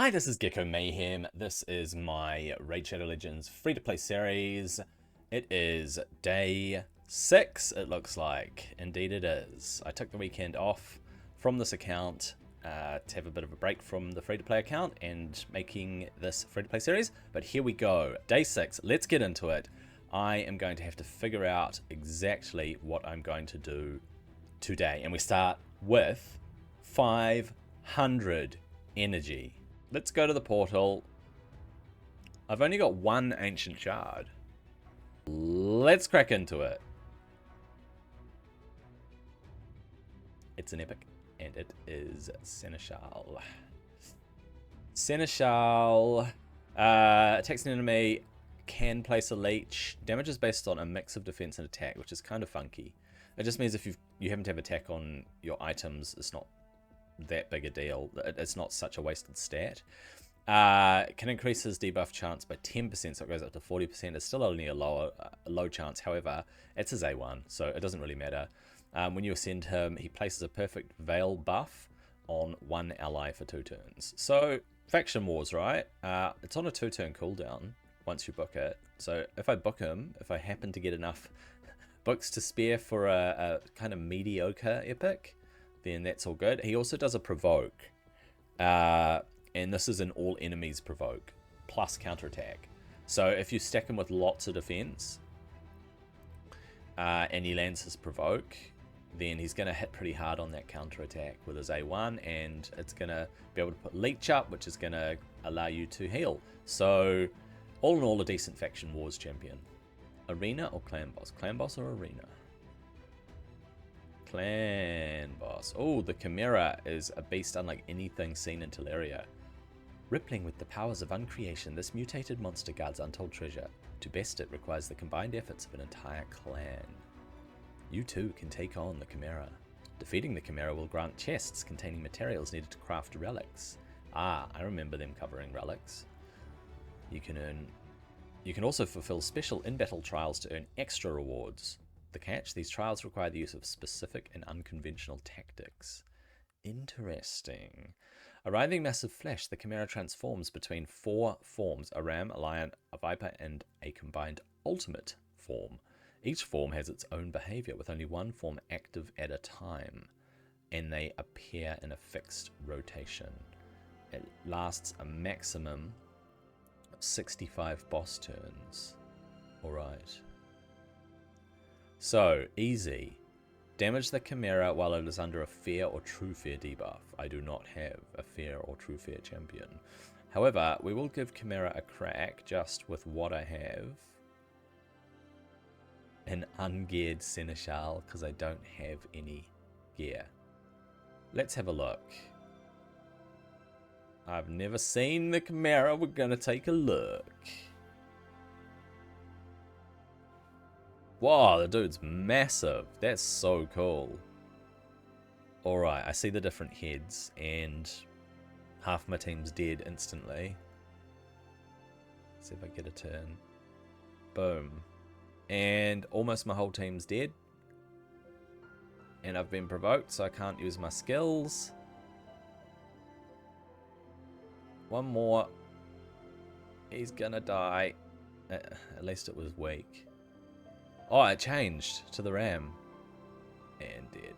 Hi, this is Gecko Mayhem. This is my Raid Shadow Legends free-to-play series. It is day 6, it looks like. Indeed it is. I took the weekend off from this account to have a bit of a break from the free-to-play account and making this free-to-play series. But here we go. Day 6. Let's get into it. I am going to have to figure out exactly what I'm going to do today. And we start with 500 energy. Let's go to the portal. I've only got one ancient shard. Let's crack into it. It's an epic, and it is Seneschal. Seneschal attacks an enemy, can place a leech. Damage is based on a mix of defense and attack, which is kind of funky. It just means if you happen to have attack on your items, it's not that big a deal. It's not such a wasted stat. Can increase his debuff chance by 10%, so it goes up to 40%. It's still only a low chance. However, it's his A1, so it doesn't really matter. When you ascend him, he places a perfect Veil buff on one ally for 2 turns. So, Faction Wars, right? It's on a 2-turn cooldown once you book it. So if I book him, if I happen to get enough books to spare for a kind of mediocre epic, then that's all good. He also does a provoke, and this is an all enemies provoke plus counterattack. So if you stack him with lots of defense and he lands his provoke, then he's going to hit pretty hard on that counterattack with his A1, and it's going to be able to put leech up, which is going to allow you to heal. So all in all, a decent Faction Wars champion. Arena or clan boss? Clan boss or arena? Clan boss. Oh, the Chimera is a beast unlike anything seen in Teleria. Rippling with the powers of uncreation, this mutated monster guards untold treasure. To best it requires the combined efforts of an entire clan. You too can take on the Chimera. Defeating the Chimera will grant chests containing materials needed to craft relics. Ah, I remember them covering relics. You can also fulfill special in-battle trials to earn extra rewards. The catch, these trials require the use of specific and unconventional tactics. Interesting. A writhing mass of flesh, the Chimera transforms between 4 forms: a ram, a lion, a viper, and a combined ultimate form. Each form has its own behavior, with only one form active at a time, and they appear in a fixed rotation. It lasts a maximum of 65 boss turns. Alright. So, easy. Damage the Chimera while it is under a Fear or True Fear debuff. I do not have a Fear or True Fear champion. However, we will give Chimera a crack just with what I have. An ungeared Seneschal, because I don't have any gear. Let's have a look. I've never seen the Chimera. We're going to take a look. Wow, the dude's massive. That's so cool. Alright, I see the different heads, and half my team's dead instantly. Let's see if I get a turn. Boom. And almost my whole team's dead. And I've been provoked, so I can't use my skills. One more. He's gonna die. At least it was weak. Oh, it changed to the ram. And dead.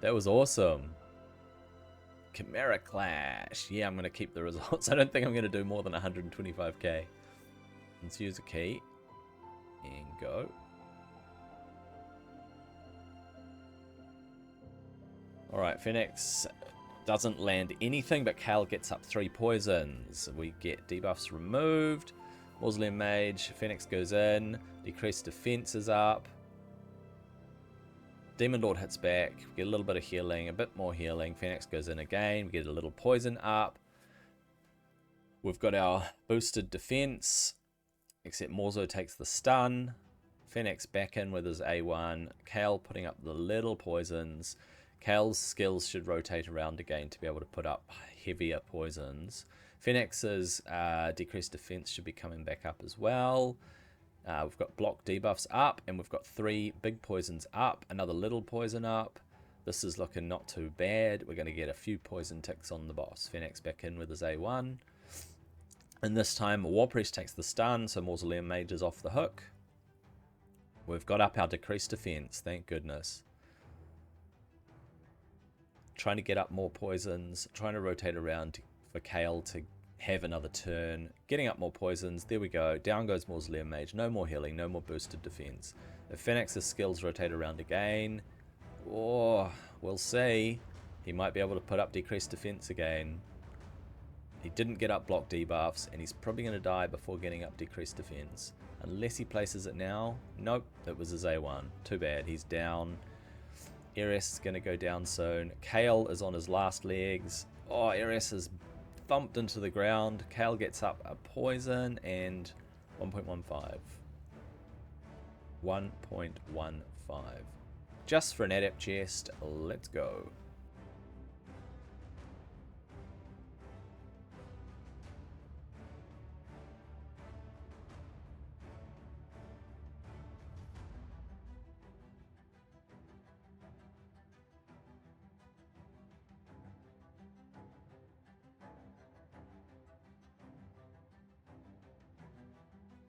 That was awesome. Chimera Clash. Yeah, I'm going to keep the results. I don't think I'm going to do more than 125k. Let's use a key. And go. Alright, Phoenix doesn't land anything, but Kael gets up 3 poisons. We get debuffs removed. Mausoleum Mage, Phoenix goes in, decreased defense is up. Demon Lord hits back, we get a little bit of healing, a bit more healing. Phoenix goes in again, we get a little poison up. We've got our boosted defense, except Morzo takes the stun. Phoenix back in with his A1, Kael putting up the little poisons. Kael's skills should rotate around again to be able to put up heavier poisons. Phoenix's decreased defense should be coming back up as well. We've got block debuffs up, and we've got 3 big poisons up, another little poison up. This is looking not too bad. We're going to get a few poison ticks on the boss. Phoenix back in with his A1. And this time, War Priest takes the stun, so Mausoleum Mage is off the hook. We've got up our decreased defense, thank goodness. Trying to get up more poisons, trying to rotate around for Kael to have another turn. Getting up more poisons, there we go. Down goes Mausoleum Mage, no more healing, no more boosted defense. If Phoenix's skills rotate around again, oh, we'll see. He might be able to put up decreased defense again. He didn't get up block debuffs, and he's probably going to die before getting up decreased defense. Unless he places it now. Nope, it was his A1. Too bad, he's down. Ares is going to go down soon. Kael is on his last legs. Oh, Ares is thumped into the ground. Kael gets up a poison and 1.15. 1.15. Just for an adept chest, let's go.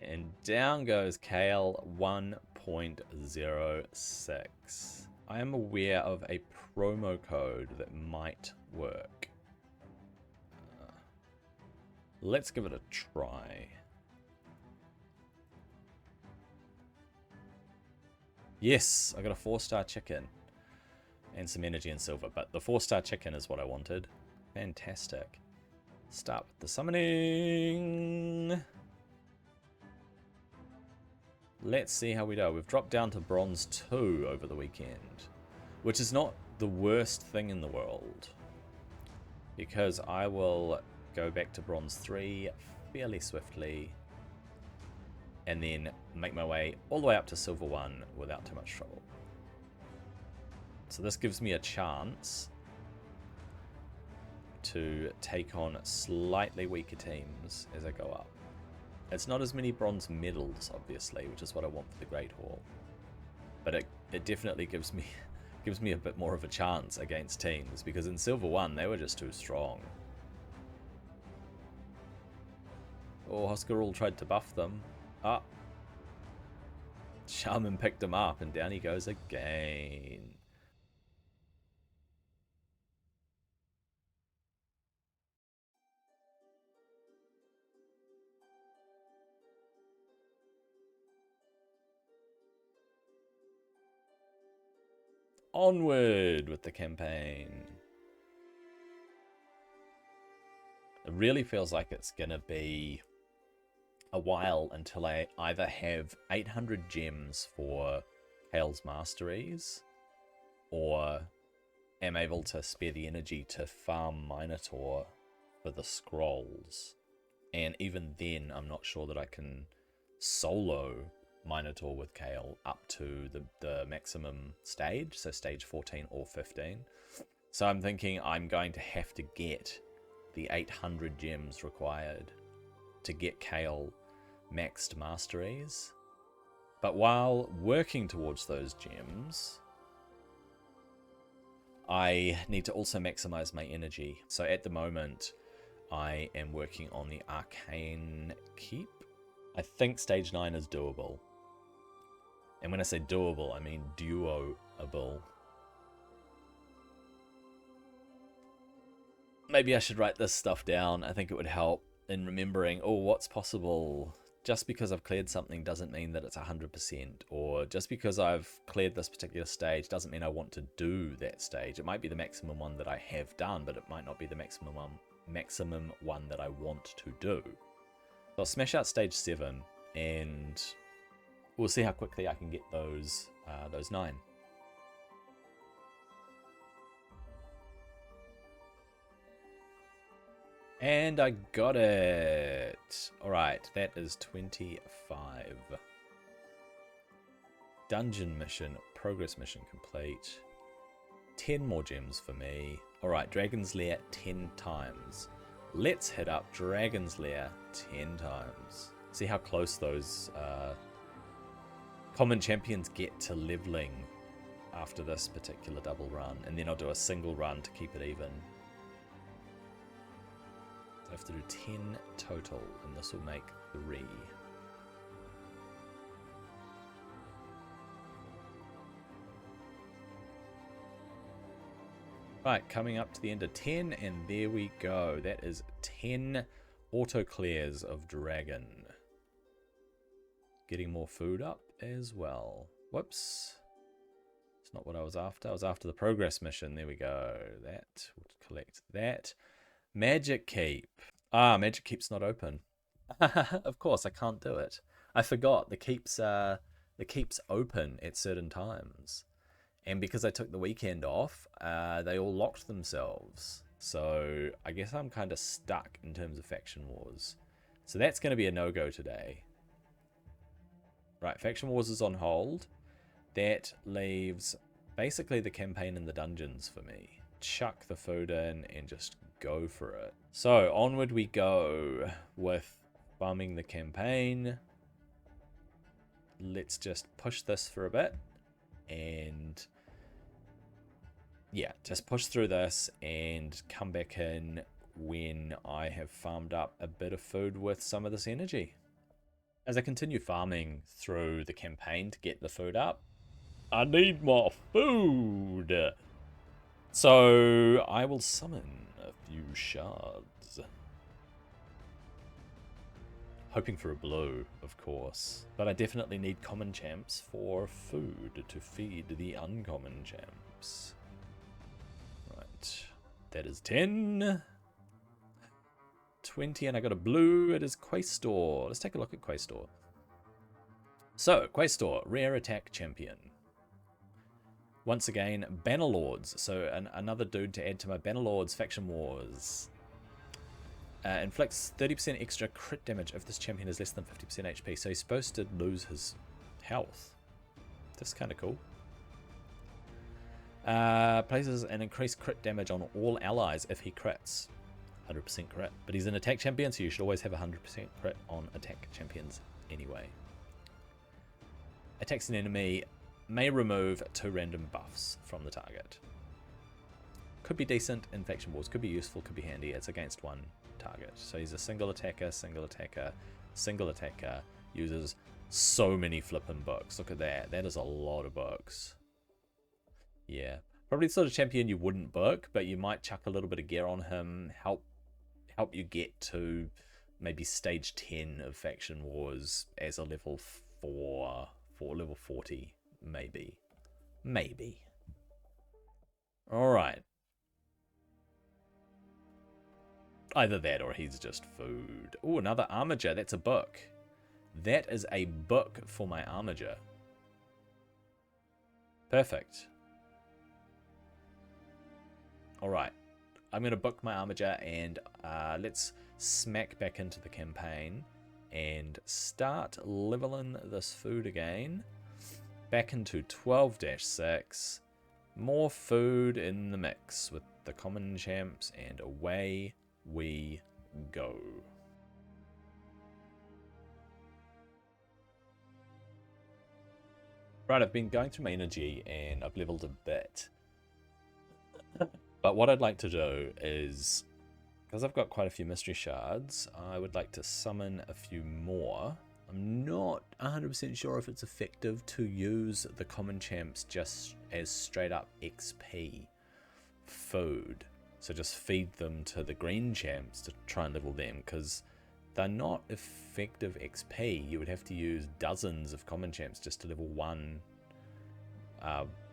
And down goes Kael, 1.06. I am aware of a promo code that might work. Let's give it a try. Yes, I got a 4-star chicken. And some energy and silver, but the 4-star chicken is what I wanted. Fantastic. Start with the summoning. Let's see how we do. We've dropped down to bronze 2 over the weekend, which is not the worst thing in the world, because I will go back to bronze 3 fairly swiftly and then make my way all the way up to silver 1 without too much trouble. So this gives me a chance to take on slightly weaker teams as I go up. It's not as many bronze medals, obviously, which is what I want for the Great Hall. But it definitely gives me a bit more of a chance against teams, because in Silver 1, they were just too strong. Oh, Hoskarul tried to buff them. Ah. Shaman picked him up, and down he goes again. Onward with the campaign. It really feels like it's gonna be a while until I either have 800 gems for Kael's Masteries, or am able to spare the energy to farm Minotaur for the scrolls. And even then, I'm not sure that I can solo Minotaur with Kael up to the maximum stage, so stage 14 or 15. So I'm thinking I'm going to have to get the 800 gems required to get Kael maxed masteries. But while working towards those gems, I need to also maximize my energy. So at the moment, I am working on the Arcane Keep. I think stage 9 is doable. And when I say doable, I mean duoable. Maybe I should write this stuff down. I think it would help in remembering, oh, what's possible. Just because I've cleared something doesn't mean that it's 100%. Or just because I've cleared this particular stage doesn't mean I want to do that stage. It might be the maximum one that I have done, but it might not be the maximum one that I want to do. So I'll smash out stage 7 and we'll see how quickly I can get those 9. And I got it. Alright, that is 25. Dungeon mission, progress mission complete. 10 more gems for me. Alright, Dragon's Lair 10 times. Let's hit up Dragon's Lair 10 times. See how close those common champions get to leveling after this particular double run, and then I'll do a single run to keep it even. So I have to do 10 total, and this will make 3. Right, coming up to the end of 10, and there we go. That is 10 auto clears of dragon. Getting more food up as well. Whoops. It's not what I was after. I was after the progress mission. There we go. That. We'll collect that. Magic Keep. Ah, Magic Keep's not open. Of course, I can't do it. I forgot. The keep's open at certain times. And because I took the weekend off, they all locked themselves. So I guess I'm kind of stuck in terms of Faction Wars. So that's going to be a no-go today. Right, Faction Wars is on hold. That leaves basically the campaign in the dungeons for me. Chuck the food in and just go for it. So onward we go with farming the campaign. Let's just push this for a bit. And yeah, just push through this and come back in when I have farmed up a bit of food with some of this energy. As I continue farming through the campaign to get the food up, I need more food. So I will summon a few shards. Hoping for a blue, of course. But I definitely need common champs for food to feed the uncommon champs. Right, that is 10. 20, and I got a blue. It is Quaestor. Let's take a look at Quaestor. So, Quaestor, rare attack champion. Once again, Bannerlords. So, another dude to add to my Bannerlords Faction Wars. Inflicts 30% extra crit damage if this champion is less than 50% HP. So, he's supposed to lose his health. That's kind of cool. Places an increased crit damage on all allies if he crits. 100% crit. But he's an attack champion, so you should always have 100% crit on attack champions anyway. Attacks an enemy, may remove 2 random buffs from the target. Could be decent in Faction Wars, could be useful, could be handy. It's against one target. So he's a single attacker, single attacker, single attacker. Uses so many flippin' books. Look at that. That is a lot of books. Yeah. Probably the sort of champion you wouldn't book, but you might chuck a little bit of gear on him, help you get to maybe stage 10 of Faction Wars as a level 4, level 40, maybe. Maybe. Alright. Either that or he's just food. Oh, another Armiger. That's a book. That is a book for my Armiger. Perfect. Alright. I'm going to book my Armiger and let's smack back into the campaign and start leveling this food again. Back into 12-6. More food in the mix with the common champs, and away we go. Right, I've been going through my energy and I've leveled a bit. But what I'd like to do is, because I've got quite a few mystery shards, I would like to summon a few more. I'm not 100% sure if it's effective to use the common champs just as straight up XP food. So just feed them to the green champs to try and level them, because they're not effective XP. You would have to use dozens of common champs just to level one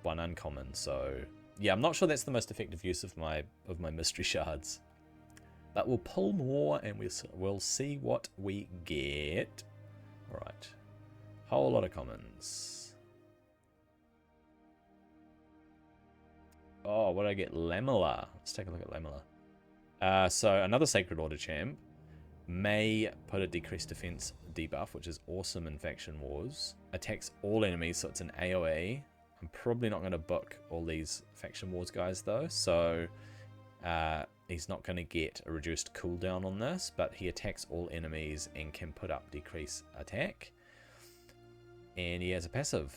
uncommon. So yeah, I'm not sure that's the most effective use of my mystery shards. But we'll pull more and we'll see what we get. Alright. Whole lot of commons. Oh, what did I get? Lamela. Let's take a look at Lamela. So another Sacred Order champ may put a decreased defense debuff, which is awesome in Faction Wars. Attacks all enemies, so it's an AoE. I'm probably not going to book all these Faction Wars guys though, so he's not going to get a reduced cooldown on this, but he attacks all enemies and can put up decrease attack. And he has a passive.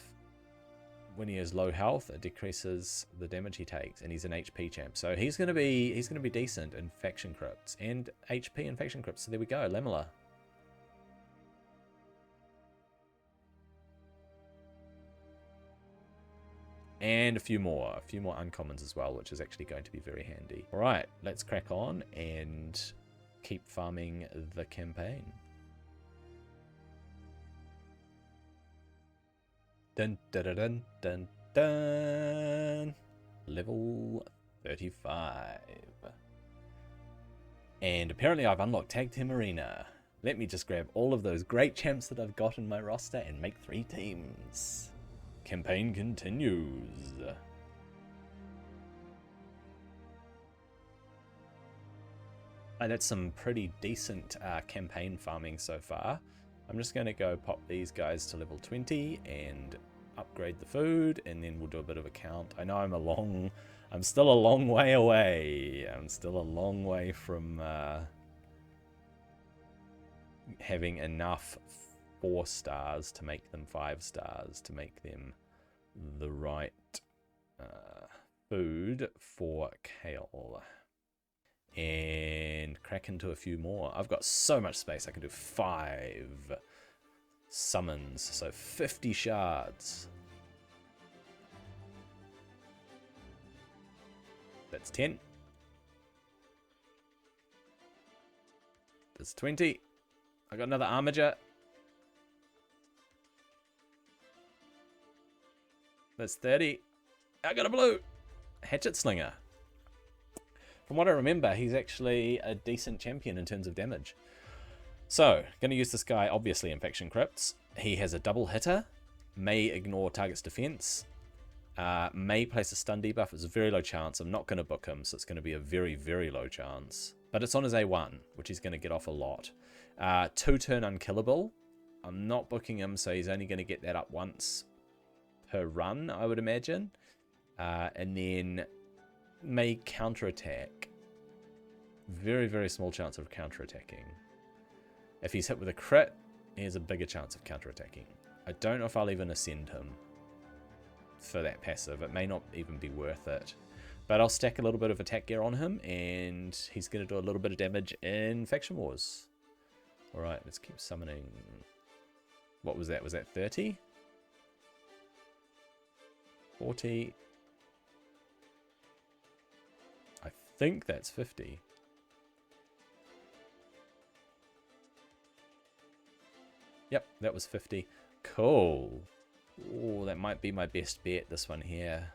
when he has low health, it decreases the damage he takes, and he's an HP champ. So he's gonna be decent in faction crypts and HP in faction crypts. So there we go, Lamela. And a few more uncommons as well, which is actually going to be very handy. All right, let's crack on and keep farming the campaign. Dun dun dun dun dun dun. Level 35. And apparently I've unlocked Tag Team Arena. Let me just grab all of those great champs that I've got in my roster and make 3 teams. Campaign continues. And that's some pretty decent campaign farming so far. I'm just going to go pop these guys to level 20 and upgrade the food, and then we'll do a bit of a count. I know I'm still a long way away. I'm still a long way from having enough 4 stars to make them 5 stars, to make them the right food for Kael. And crack into a few more. I've got so much space. I can do 5 summons, so 50 shards. That's 10. That's 20. I got another armager. That's 30. I got a blue hatchet slinger. From what I remember, he's actually a decent champion in terms of damage. So, going to use this guy obviously in faction crypts. He has a double hitter, may ignore target's defense, may place a stun debuff. It's a very low chance. I'm not going to book him, so it's going to be a very, very low chance. But it's on his A1, which he's going to get off a lot. 2-turn unkillable. I'm not booking him, so he's only going to get that up once per run, I would imagine. And then may counterattack. Very, very small chance of counterattacking. If he's hit with a crit, he has a bigger chance of counterattacking. I don't know if I'll even ascend him for that passive. It may not even be worth it. But I'll stack a little bit of attack gear on him, and he's going to do a little bit of damage in Faction Wars. Alright, let's keep summoning. What was that? Was that 30? 40? I think that's 50. Yep, that was 50. Cool. Oh, that might be my best bet, this one here.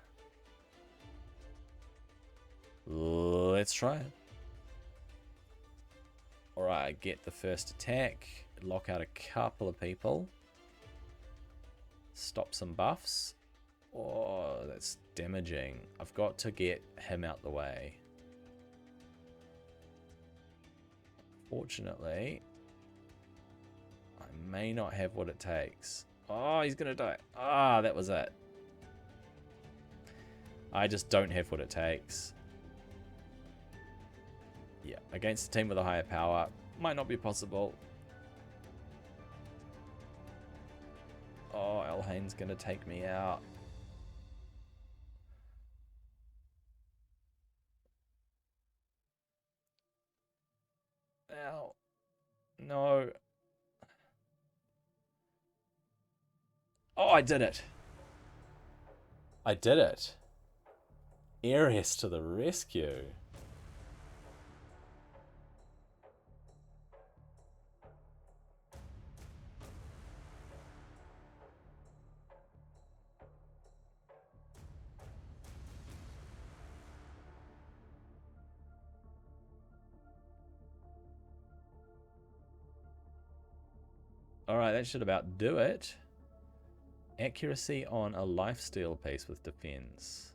Let's try it. Alright, get the first attack. Lock out a couple of people. Stop some buffs. Oh, that's damaging. I've got to get him out the way. Fortunately, I may not have what it takes. Oh, he's gonna die. Ah, that was it. I just don't have what it takes. Yeah, against a team with a higher power, might not be possible. Oh, Elhain's gonna take me out. Ow. No. Oh, I did it. I did it. Ares to the rescue. Alright, that should about do it. Accuracy on a lifesteal piece with defense.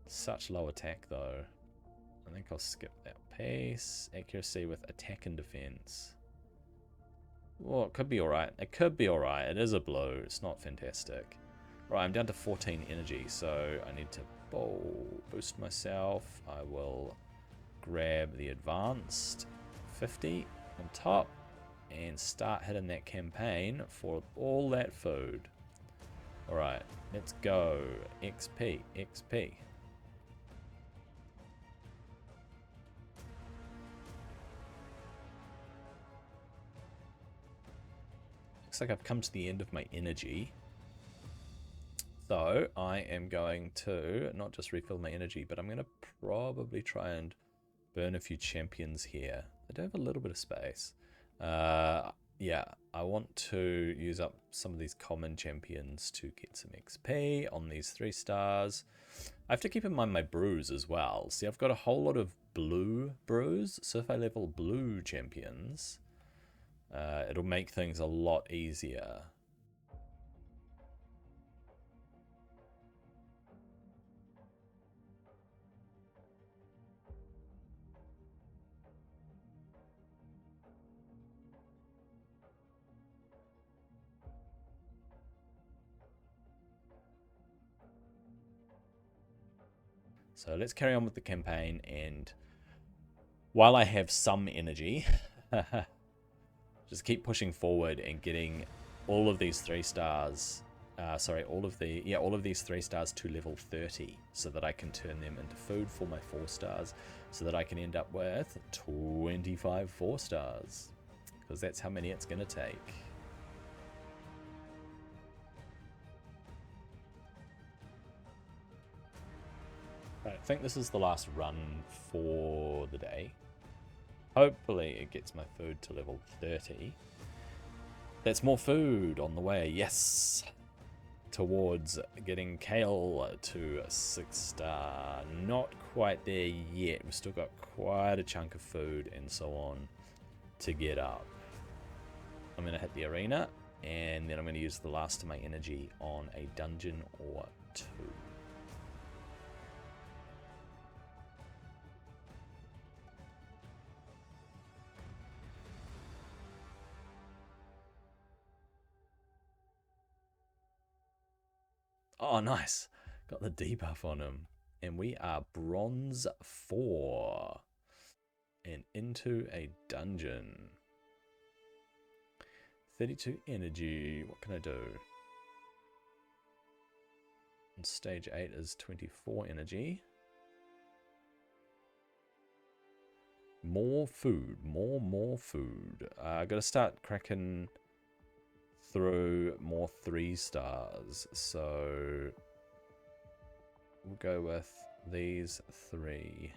Such low attack though. I think I'll skip that piece. Accuracy with attack and defense. Well, it could be alright. It could be alright. It is a blow. It's not fantastic. Right, I'm down to 14 energy, so I need to boost myself. I will grab the advanced 50 on top and start hitting that campaign for all that food. Alright, let's go. XP, XP. Looks like I've come to the end of my energy. So I am going to not just refill my energy, but I'm going to probably try and burn a few champions here. I do have a little bit of space. Yeah, I want to use up some of these common champions to get some XP on these 3 stars. I have to keep in mind my brews as well. See, I've got a whole lot of blue brews, so if I level blue champions, it'll make things a lot easier. So let's carry on with the campaign, and while I have some energy, just keep pushing forward and getting all of these 3 stars. All of these 3 stars to level 30, so that I can turn them into food for my 4 stars, so that I can end up with 25 4 stars, because that's how many it's going to take. Right, I think this is the last run for the day. Hopefully it gets my food to level 30. That's more food on the way, yes! Towards getting Kael to 6 star. Not quite there yet. We've still got quite a chunk of food and so on to get up. I'm going to hit the arena, and then I'm going to use the last of my energy on a dungeon or 2. Oh, nice. Got the debuff on him. And we are bronze 4. And into a dungeon. 32 energy. What can I do? And stage 8 is 24 energy. More food. More food. I gotta start cracking through more 3 stars, so we'll go with these 3.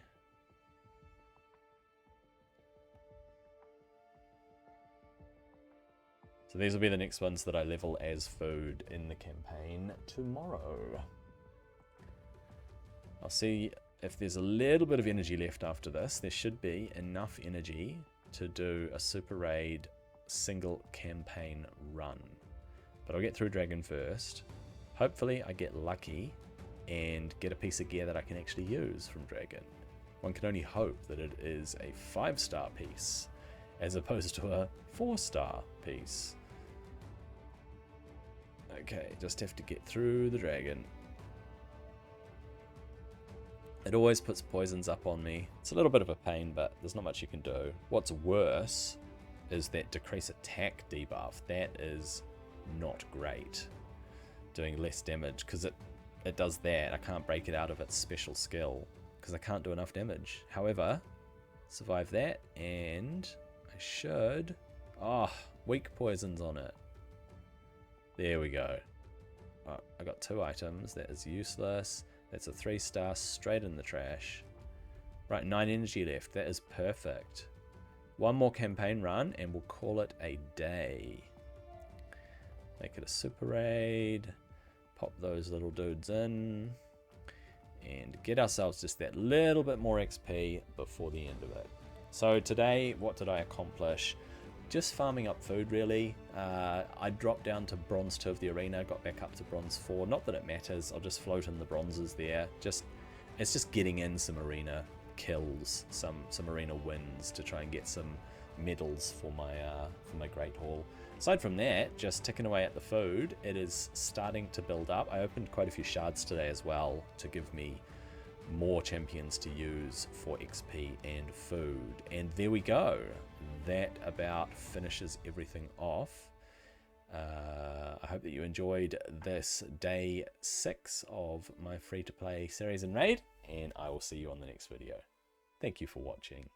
So these will be the next ones that I level as food in the campaign tomorrow. I'll see if there's a little bit of energy left after this. There should be enough energy to do a super raid single campaign run, but I'll get through Dragon first. Hopefully I get lucky and get a piece of gear that I can actually use from Dragon. One can only hope that it is a 5-star piece as opposed to a 4-star piece. Okay, just have to get through the Dragon. It always puts poisons up on me. It's a little bit of a pain, but there's not much you can do. What's worse is that decrease attack debuff. That is not great. Doing less damage, because it does that. I can't break it out of its special skill because I can't do enough damage. However, survive that, and I should... weak poisons on it. There we go. Oh, I got 2 items. That is useless. That's a 3-star straight in the trash. Right, 9 energy left. That is perfect. 1 more campaign run and we'll call it a day. Make it a super raid. Pop those little dudes in. And get ourselves just that little bit more XP before the end of it. So today, what did I accomplish? Just farming up food, really. I dropped down to bronze 2 of the arena, got back up to bronze 4. Not that it matters, I'll just float in the bronzes there. It's just getting in some arena kills, some arena wins to try and get some medals for my Great Hall. Aside from that, just ticking away at the food. It is starting to build up. I opened quite a few shards today as well to give me more champions to use for XP and food. And there we go. That about finishes everything off. I hope that you enjoyed this day 6 of my free-to-play series in Raid, and I will see you on the next video. Thank you for watching.